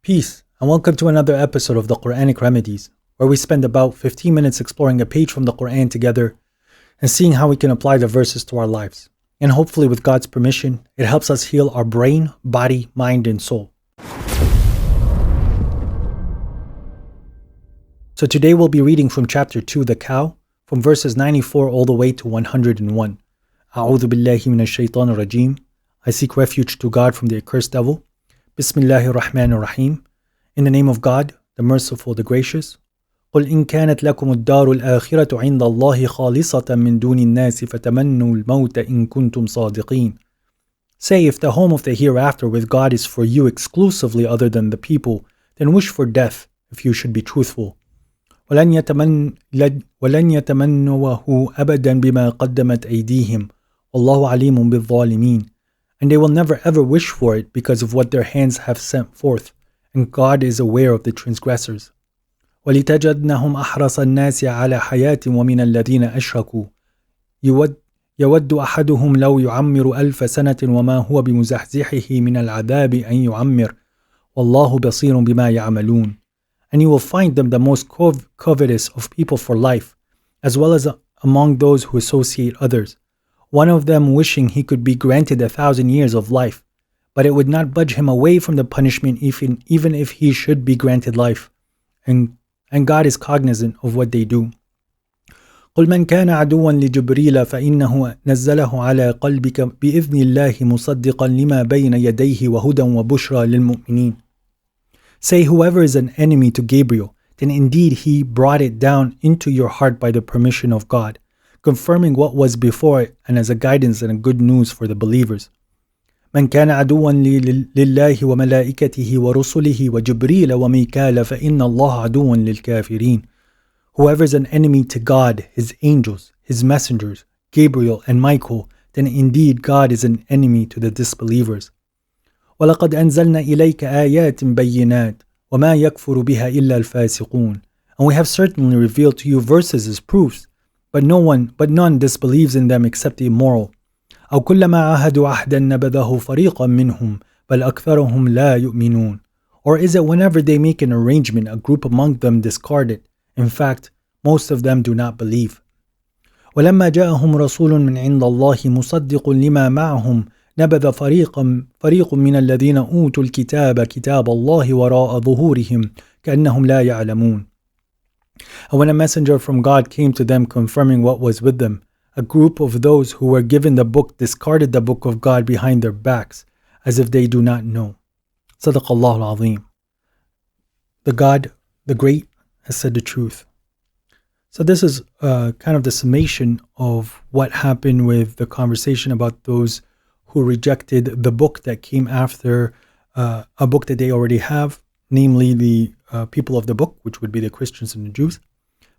Peace, and welcome to another episode of the Quranic Remedies, where we spend about 15 minutes exploring a page from the Quran together and seeing how we can apply the verses to our lives. And hopefully, with God's permission, it helps us heal our brain, body, mind, and soul. So today we'll be reading from chapter 2, the cow, from verses 94 all the way to 101. A'udhu billahi minash shaitanir rajim. I seek refuge to God from the accursed devil. Bismillahir Rahmanir Rahim. In the name of God, the Merciful, the Gracious. قُلْ إِن كَانَتْ لَكُمُ الدَّارُ الْآخِرَةُ عِنْدَ اللَّهِ خَالِصَةً مِّن دُونِ النَّاسِ فَتَمَنُّوا الْمَوْتَ إِن كُنتُمْ صَادِقِينَ. Say, if the home of the hereafter with God is for you exclusively other than the people, then wish for death if you should be truthful. وَلَنْ يَتَمَنُّوهُ أَبَدًا بِمَا قَدَّمَتْ أَيْدِيهِمْ وَاللَّهُ عَلِيمٌ بِالظَّالِمِينَ. And they will never ever wish for it because of what their hands have sent forth, and God is aware of the transgressors. وَلِتَجَدْنَهُمْ أَحْرَصَ النَّاسِ عَلَى حَيَاةٍ وَمِنَ الَّذِينَ أَشْرَكُوا يود أحدهم لو يعمر ألف سنة وما هو بمزحزحه من العذاب أن يعمر والله بصير بما يعملون. And you will find them the most covetous of people for life, as well as among those who associate others. One of them wishing he could be granted 1,000 years of life, but it would not budge him away from the punishment even if he should be granted life. And God is cognizant of what they do. قُلْ مَنْ كَانَ عَدُوًّا لِجِبْرِيلَ فَإِنَّهُ نَزَّلَهُ عَلَى قَلْبِكَ بِإِذْنِ اللَّهِ مُصَدِّقًا لِمَا بَيْنَ يَدَيْهِ وَهُدًى وَبُشْرَى لِلْمُؤْمِنِينَ. Say, whoever is an enemy to Gabriel, then indeed he brought it down into your heart by the permission of God, confirming what was before it and as a guidance and a good news for the believers. من كان عدوا لله وملائكته ورسله وجبريل وميكال فإن الله عدو للكافرين. Whoever is an enemy to God, His angels, His messengers, Gabriel and Michael, then indeed God is an enemy to the disbelievers. وَلَقَدْ أَنزَلْنَا إِلَيْكَ آيَاتٍ بَيِّنَاتٍ وَمَا يَكْفُرُ بِهَا إِلَّا الْفَاسِقُونَ. And we have certainly revealed to you verses as proofs, but none disbelieves in them except the immoral. أو كلما عاهدوا عهدا نبذه فريقا منهم بل أكثرهم لا يؤمنون. Or is it whenever they make an arrangement, a group among them discard it? In fact, most of them do not believe. ولما جاءهم رسول من عند الله مصدق لما معهم نبذ فريق من الذين أوتوا الكتاب كتاب الله وراء ظهورهم كأنهم لا يعلمون. And when a messenger from God came to them confirming what was with them, a group of those who were given the book discarded the book of God behind their backs, as if they do not know. Sadaqallahu al-Azim. The God, the Great, has said the truth. So this is kind of the summation of what happened with the conversation about those who rejected the book that came after a book that they already have, namely the people of the book, which would be the Christians and the Jews.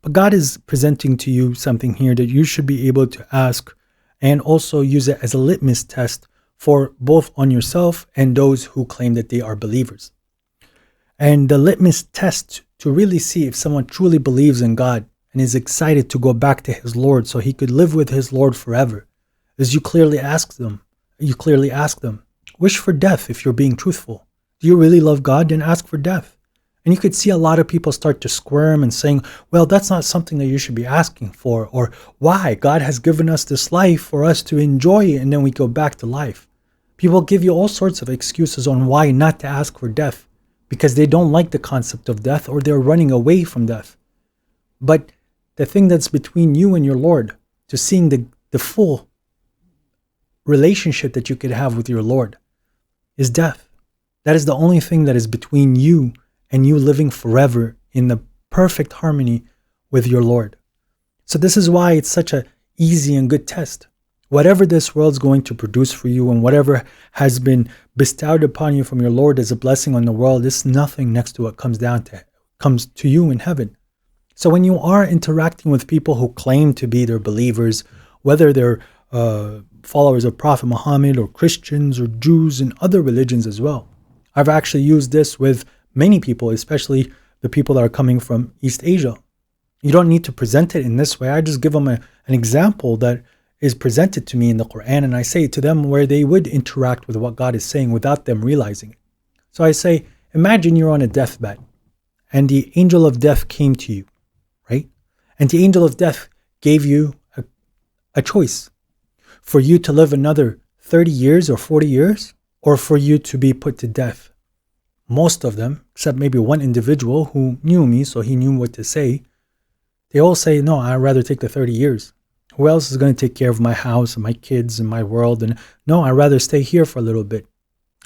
But God is presenting to you something here that you should be able to ask and also use it as a litmus test for both on yourself and those who claim that they are believers. And the litmus test to really see if someone truly believes in God and is excited to go back to his Lord so he could live with his Lord forever is you clearly ask them, wish for death if you're being truthful. Do you really love God? Then ask for death. And you could see a lot of people start to squirm and saying, well, that's not something that you should be asking for. Or why? God has given us this life for us to enjoy it and then we go back to life. People give you all sorts of excuses on why not to ask for death because they don't like the concept of death or they're running away from death. But the thing that's between you and your Lord, to seeing the full relationship that you could have with your Lord, is death. That is the only thing that is between you and you living forever in the perfect harmony with your Lord. So this is why it's such an easy and good test. Whatever this world's going to produce for you and whatever has been bestowed upon you from your Lord as a blessing on the world is nothing next to what comes to you in heaven. So when you are interacting with people who claim to be their believers, whether they're followers of Prophet Muhammad or Christians or Jews and other religions as well, I've actually used this with many people, especially the people that are coming from East Asia. You don't need to present it in this way. I just give them an example that is presented to me in the Quran, and I say it to them where they would interact with what God is saying without them realizing it. So I say, Imagine you're on a deathbed and the angel of death came to you, right? And the angel of death gave you a choice for you to live another 30 years or 40 years, or for you to be put to death. Most of them, except maybe one individual who knew me, so he knew what to say, they all say, no, I'd rather take the 30 years. Who else is going to take care of my house and my kids and my world? And no, I'd rather stay here for a little bit.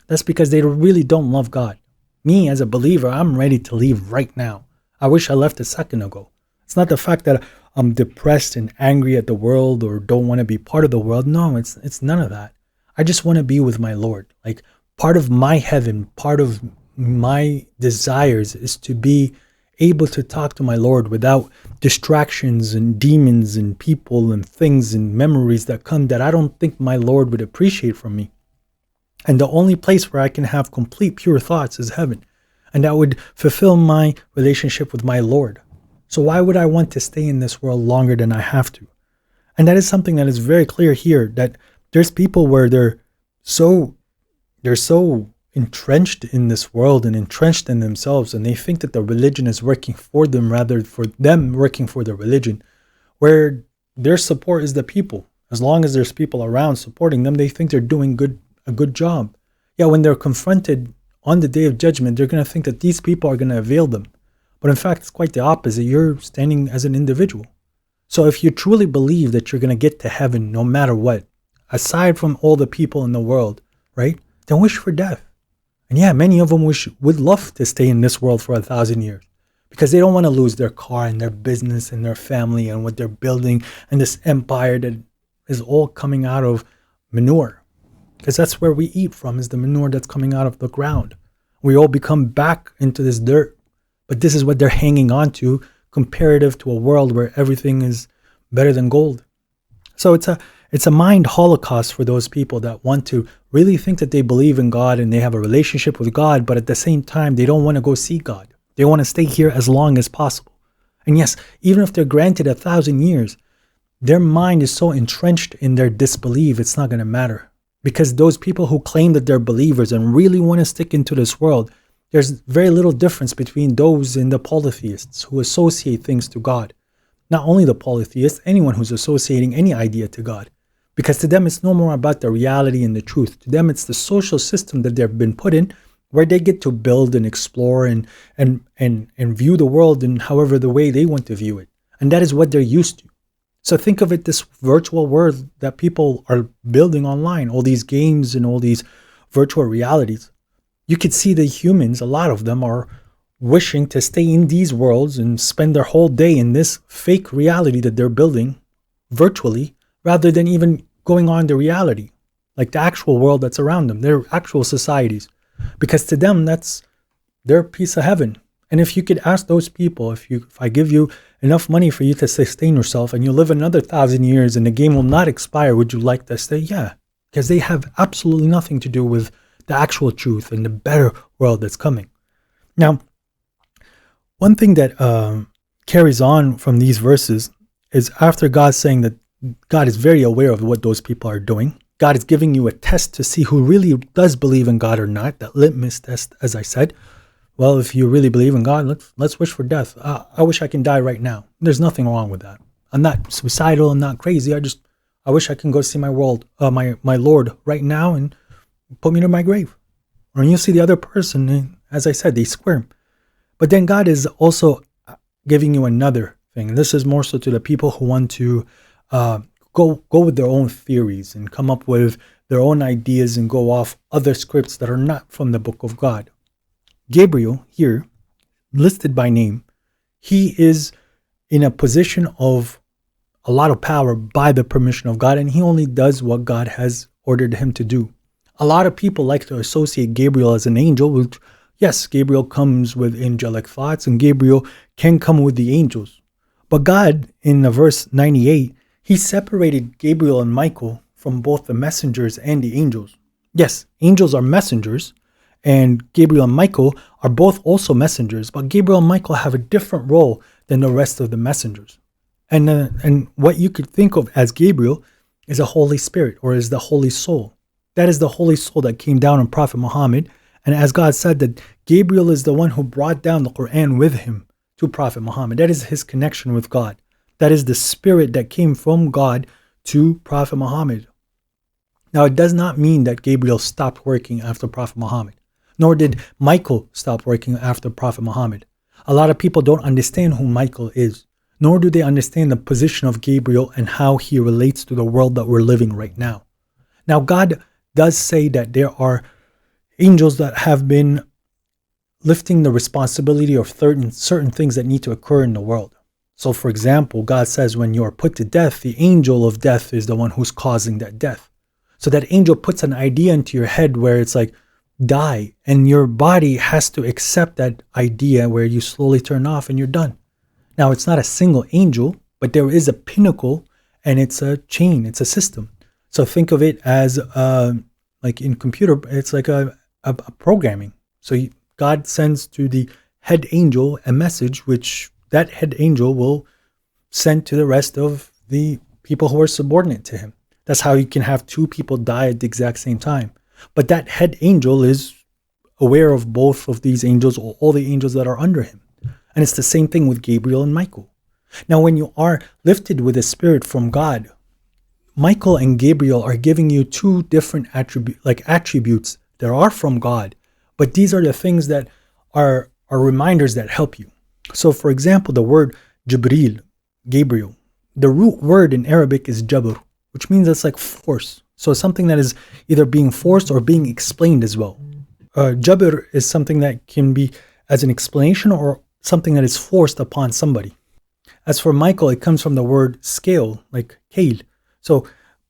That's because they really don't love God. Me, as a believer, I'm ready to leave right now. I wish I left a second ago. It's not the fact that I'm depressed and angry at the world or don't want to be part of the world. No, it's none of that. I just want to be with my Lord. Like, part of my heaven, part of my desires is to be able to talk to my Lord without distractions and demons and people and things and memories that come that I don't think my Lord would appreciate from me. And the only place where I can have complete pure thoughts is heaven. And that would fulfill my relationship with my Lord. So why would I want to stay in this world longer than I have to? And that is something that is very clear here, that there's people where they're so entrenched in this world and entrenched in themselves, and they think that the religion is working for them rather for them working for the religion, where their support is the people. As long as there's people around supporting them, they think they're doing a good job. Yeah, when they're confronted on the day of judgment, they're going to think that these people are going to avail them. But in fact, it's quite the opposite. You're standing as an individual. So if you truly believe that you're going to get to heaven no matter what, aside from all the people in the world, right, then wish for death. And yeah, many of them would love to stay in this world for 1,000 years because they don't want to lose their car and their business and their family and what they're building and this empire that is all coming out of manure. Because that's where we eat from, is the manure that's coming out of the ground. We all become back into this dirt. But this is what they're hanging on to comparative to a world where everything is better than gold. So it's a mind holocaust for those people that want to really think that they believe in God and they have a relationship with God, but at the same time, they don't want to go see God. They want to stay here as long as possible. And yes, even if they're granted 1,000 years, their mind is so entrenched in their disbelief, it's not going to matter. Because those people who claim that they're believers and really want to stick into this world, there's very little difference between those and the polytheists who associate things to God. Not only the polytheists, anyone who's associating any idea to God. Because to them, it's no more about the reality and the truth. To them, it's the social system that they've been put in where they get to build and explore and view the world in however the way they want to view it. And that is what they're used to. So think of it, this virtual world that people are building online, all these games and all these virtual realities. You could see the humans, a lot of them are wishing to stay in these worlds and spend their whole day in this fake reality that they're building virtually, rather than even going on the reality, like the actual world that's around them, their actual societies. Because to them, that's their piece of heaven. And if you could ask those people, if I give you enough money for you to sustain yourself and you live another 1,000 years and the game will not expire, would you like to stay? Yeah, because they have absolutely nothing to do with the actual truth and the better world that's coming. Now, one thing that carries on from these verses is after God saying that God is very aware of what those people are doing, God is giving you a test to see who really does believe in God or not, that litmus test, as I said. Well, if you really believe in God, let's wish for death. I wish I can die right now. There's nothing wrong with that. I'm not suicidal. I'm not crazy. I wish I can go see my Lord right now and put me to my grave. Or you'll see the other person, and as I said, they squirm. But then God is also giving you another thing. And this is more so to the people who want to go with their own theories and come up with their own ideas and go off other scripts that are not from the book of God. Gabriel, here, listed by name, he is in a position of a lot of power by the permission of God, and he only does what God has ordered him to do. A lot of people like to associate Gabriel as an angel, which, yes, Gabriel comes with angelic thoughts, and Gabriel can come with the angels. But God, in verse 98, he separated Gabriel and Michael from both the messengers and the angels. Yes, angels are messengers, and Gabriel and Michael are both also messengers, but Gabriel and Michael have a different role than the rest of the messengers. And what you could think of as Gabriel is a Holy Spirit, or is the Holy Soul. That is the Holy Soul that came down on Prophet Muhammad. And as God said that Gabriel is the one who brought down the Quran with him to Prophet Muhammad. That is his connection with God. That is the spirit that came from God to Prophet Muhammad. Now, it does not mean that Gabriel stopped working after Prophet Muhammad, nor did Michael stop working after Prophet Muhammad. A lot of people don't understand who Michael is, nor do they understand the position of Gabriel and how he relates to the world that we're living right now. Now, God does say that there are angels that have been lifting the responsibility of certain things that need to occur in the world. So, for example, God says when you are put to death, the angel of death is the one who's causing that death. So that angel puts an idea into your head where it's like, die. And your body has to accept that idea where you slowly turn off and you're done. Now, it's not a single angel, but there is a pinnacle and it's a chain, it's a system. So think of it as like in computer, it's like a programming. So God sends to the head angel a message, which that head angel will send to the rest of the people who are subordinate to him. That's how you can have two people die at the exact same time. But that head angel is aware of both of these angels or all the angels that are under him. And it's the same thing with Gabriel and Michael. Now, when you are lifted with a spirit from God, Michael and Gabriel are giving you two different attributes that are from God. But these are the things that are reminders that help you. So, for example, the word Jibril, Gabriel, the root word in Arabic is Jabr, which means it's like force. So something that is either being forced or being explained as well. Jabr is something that can be as an explanation or something that is forced upon somebody. As for Michael, it comes from the word scale, like kail. So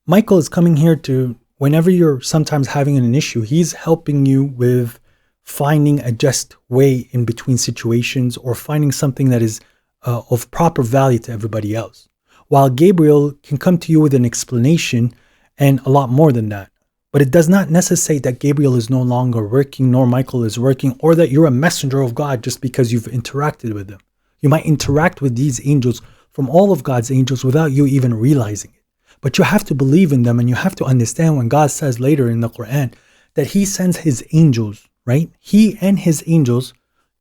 Michael is coming here to, whenever you're sometimes having an issue, he's helping you with finding a just way in between situations or finding something that is of proper value to everybody else. While Gabriel can come to you with an explanation and a lot more than that. But it does not necessitate that Gabriel is no longer working, nor Michael is working, or that you're a messenger of God just because you've interacted with them. You might interact with these angels from all of God's angels without you even realizing it. But you have to believe in them, and you have to understand when God says later in the Quran that he sends his angels, right? He and his angels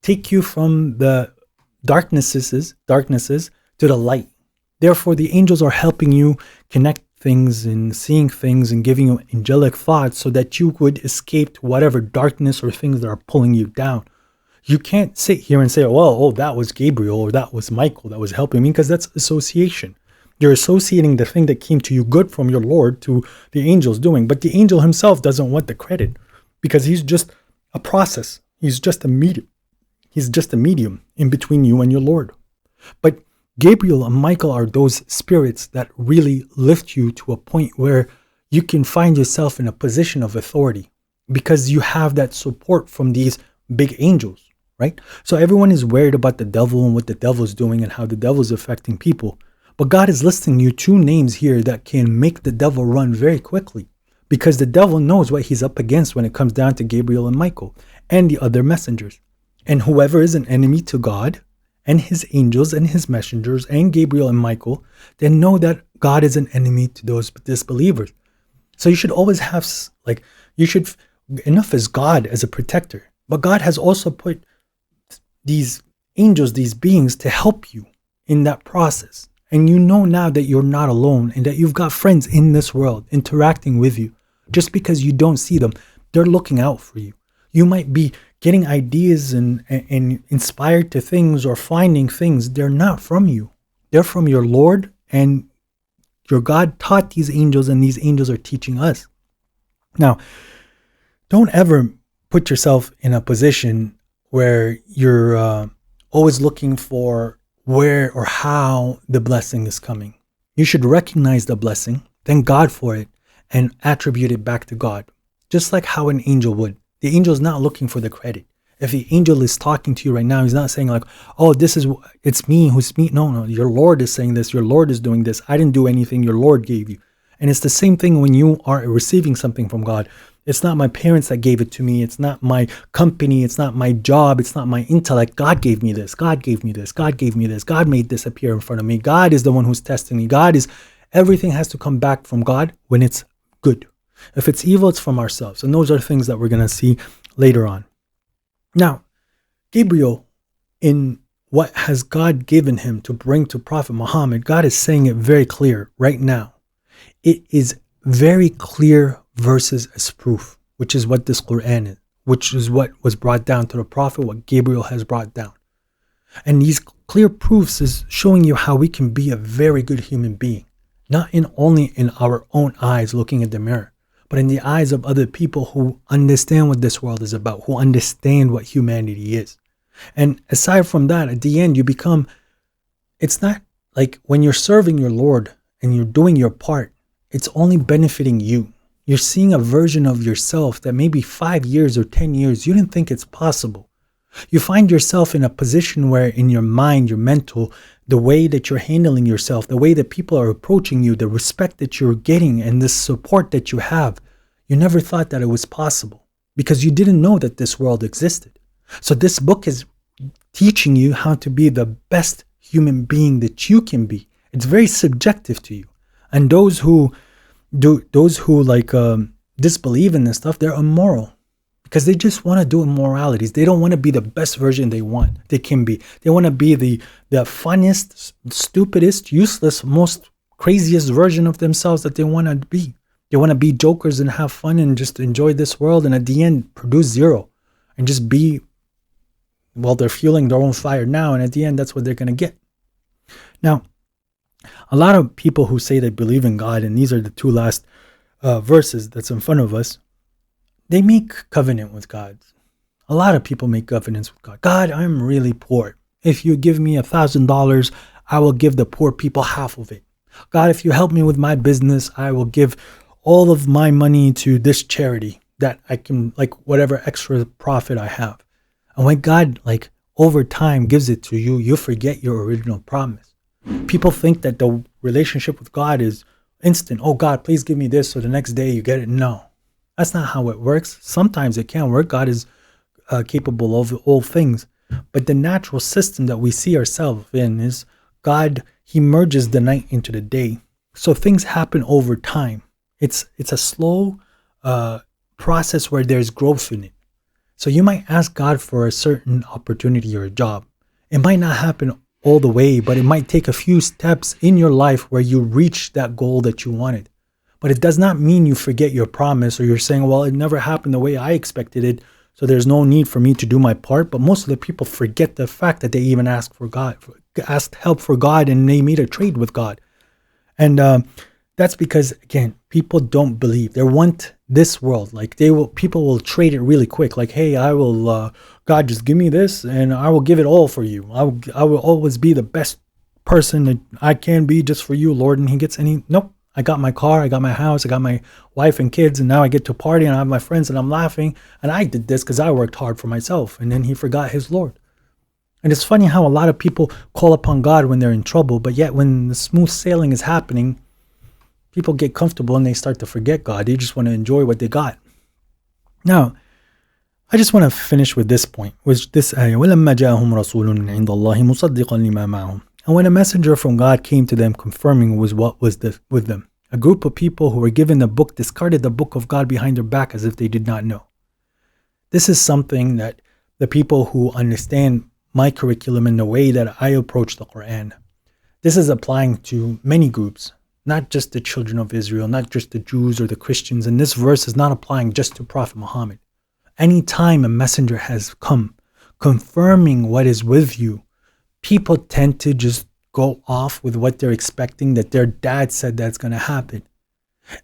take you from the darknesses to the light. Therefore, the angels are helping you connect things and seeing things and giving you angelic thoughts so that you would escape to whatever darkness or things that are pulling you down. You can't sit here and say, well, that was Gabriel or that was Michael that was helping me, because that's association. You're associating the thing that came to you good from your Lord to the angel's doing. But the angel himself doesn't want the credit because he's just a process. He's just a medium. He's just a medium in between you and your Lord. But Gabriel and Michael are those spirits that really lift you to a point where you can find yourself in a position of authority because you have that support from these big angels, right? So everyone is worried about the devil and what the devil's doing and how the devil's affecting people. But God is listing you two names here that can make the devil run very quickly because the devil knows what he's up against when it comes down to Gabriel and Michael and the other messengers. And whoever is an enemy to God and his angels and his messengers and Gabriel and Michael, then know that God is an enemy to those disbelievers. So you should always have, enough as God as a protector. But God has also put these angels, these beings to help you in that process. And you know now that you're not alone and that you've got friends in this world interacting with you. Just because you don't see them, they're looking out for you. You might be getting ideas and inspired to things or finding things. They're not from you. They're from your Lord, and your God taught these angels, and these angels are teaching us. Now, don't ever put yourself in a position where you're always looking for where or how the blessing is coming. You should recognize the blessing, thank God for it, and attribute it back to God, just like how an angel would. The angel is not looking for the credit. If the angel is talking to you right now, he's not saying like, oh, it's me who's me. No, your Lord is saying this. Your Lord is doing this. I didn't do anything. Your Lord gave you. And it's the same thing when you are receiving something from God. It's not my parents that gave it to me. It's not my company. It's not my job. It's not my intellect. God gave me this. God gave me this. God gave me this. God made this appear in front of me. God is the one who's testing me. Everything has to come back from God when it's good. If it's evil, it's from ourselves. And those are things that we're going to see later on. Now, Gabriel, in what has God given him to bring to Prophet Muhammad, God is saying it very clear right now. It is very clear verses as proof, which is what this Quran is, which is what was brought down to the Prophet, what Gabriel has brought down. And these clear proofs is showing you how we can be a very good human being, not only in our own eyes looking at the mirror, but in the eyes of other people who understand what this world is about, who understand what humanity is. And aside from that, at the end, you become, it's not like when you're serving your Lord and you're doing your part, it's only benefiting you. You're seeing a version of yourself that maybe 5 years or 10 years, you didn't think it's possible. You find yourself in a position where in your mind, your mental, the way that you're handling yourself, the way that people are approaching you, the respect that you're getting and the support that you have, you never thought that it was possible because you didn't know that this world existed. So this book is teaching you how to be the best human being that you can be. It's very subjective to you. And those who disbelieve in this stuff, they're immoral because they just want to do immoralities. They don't want to be the best version they can be. They want to be the funniest, stupidest, useless, most craziest version of themselves that they want to be. They want to be jokers and have fun and just enjoy this world and at the end produce zero and just be, well, they're fueling their own fire now and at the end that's what they're going to get. Now, a lot of people who say they believe in God, and these are the two last verses that's in front of us, they make covenant with God. A lot of people make covenants with God. God, I'm really poor. If you give me $1,000, I will give the poor people half of it. God, if you help me with my business, I will give all of my money to this charity that I can, like whatever extra profit I have. And when God, like over time gives it to you, you forget your original promise. People think that the relationship with God is instant. Oh God, please give me this. So the next day you get it. No, that's not how it works. Sometimes it can work. God is capable of all things. But the natural system that we see ourselves in is God, he merges the night into the day. So things happen over time. It's a slow process where there's growth in it. So you might ask God for a certain opportunity or a job. It might not happen all the way, but it might take a few steps in your life where you reach that goal that you wanted. But it does not mean you forget your promise or you're saying, well, it never happened the way I expected it, so there's no need for me to do my part. But most of the people forget the fact that they even asked help for God and they made a trade with God. And that's because, again, people don't believe. They want this world. Like people will trade it really quick. Like, hey, I will, God, just give me this and I will give it all for you. I will always be the best person that I can be just for you, Lord. And he gets nope. I got my car, I got my house, I got my wife and kids, and now I get to party and I have my friends and I'm laughing. And I did this because I worked hard for myself. And then he forgot his Lord. And it's funny how a lot of people call upon God when they're in trouble, but yet when the smooth sailing is happening, people get comfortable and they start to forget God. They just want to enjoy what they got. Now, I just want to finish with this point, with this ayah. وَلَمَّا جَاءَهُمْ رَسُولٌ عِنْدَ اللَّهِ مُصَدِّقًا لِمَا مَعَهُمْ. And when a messenger from God came to them, confirming was what was with them, a group of people who were given the book discarded the book of God behind their back as if they did not know. This is something that the people who understand my curriculum and the way that I approach the Quran, this is applying to many groups, not just the children of Israel, not just the Jews or the Christians. And this verse is not applying just to Prophet Muhammad. Anytime a messenger has come confirming what is with you, people tend to just go off with what they're expecting, that their dad said that's going to happen.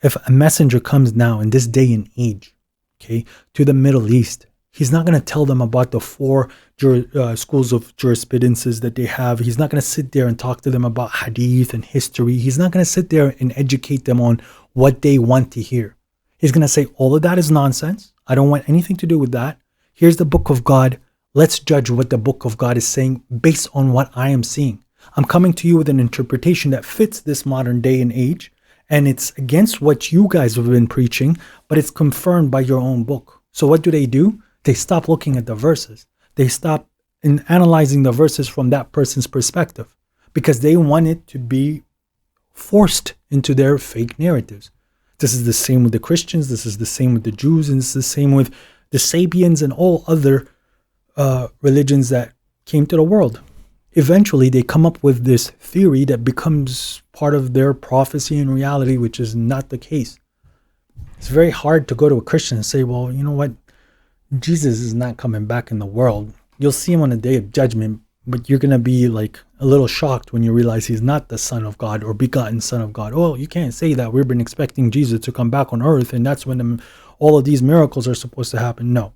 If a messenger comes now in this day and age, okay, to the Middle East, he's not going to tell them about the four schools of jurisprudences that they have. He's not going to sit there and talk to them about hadith and history. He's not going to sit there and educate them on what they want to hear. He's going to say, all of that is nonsense. I don't want anything to do with that. Here's the book of God. Let's judge what the book of God is saying based on what I am seeing. I'm coming to you with an interpretation that fits this modern day and age, and it's against what you guys have been preaching, but it's confirmed by your own book. So what do? They stop looking at the verses. They stop analyzing the verses from that person's perspective because they want it to be forced into their fake narratives. This is the same with the Christians. This is the same with the Jews. And it's the same with the Sabians and all other religions that came to the world. Eventually, they come up with this theory that becomes part of their prophecy and reality, which is not the case. It's very hard to go to a Christian and say, well, you know what? Jesus is not coming back in the world. You'll see him on the day of judgment, but you're going to be like a little shocked when you realize he's not the Son of God or begotten Son of God. Oh, you can't say that. We've been expecting Jesus to come back on earth, and that's when all of these miracles are supposed to happen. No.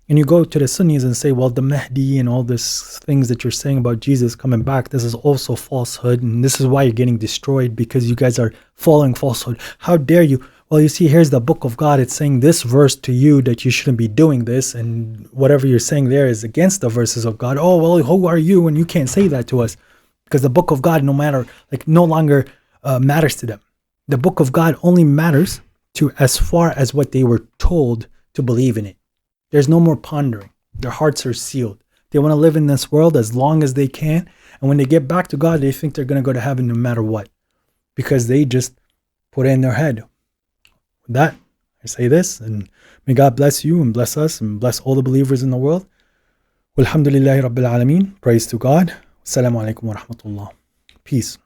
And you go to the Sunnis and say, well, the Mahdi and all these things that you're saying about Jesus coming back, this is also falsehood, and this is why you're getting destroyed, because you guys are following falsehood. How dare you? Well, you see, here's the book of God. It's saying this verse to you that you shouldn't be doing this, and whatever you're saying there is against the verses of God. Oh, well, who are you? And you can't say that to us, because the book of God no longer matters to them. The book of God only matters to as far as what they were told to believe in it. There's no more pondering. Their hearts are sealed. They want to live in this world as long as they can. And when they get back to God, they think they're going to go to heaven no matter what, because they just put it in their head. With that, I say this, and may God bless you and bless us and bless all the believers in the world. Walhamdulillahi Rabbil Alameen. Praise to God. Assalamu alaikum wa rahmatullah. Peace.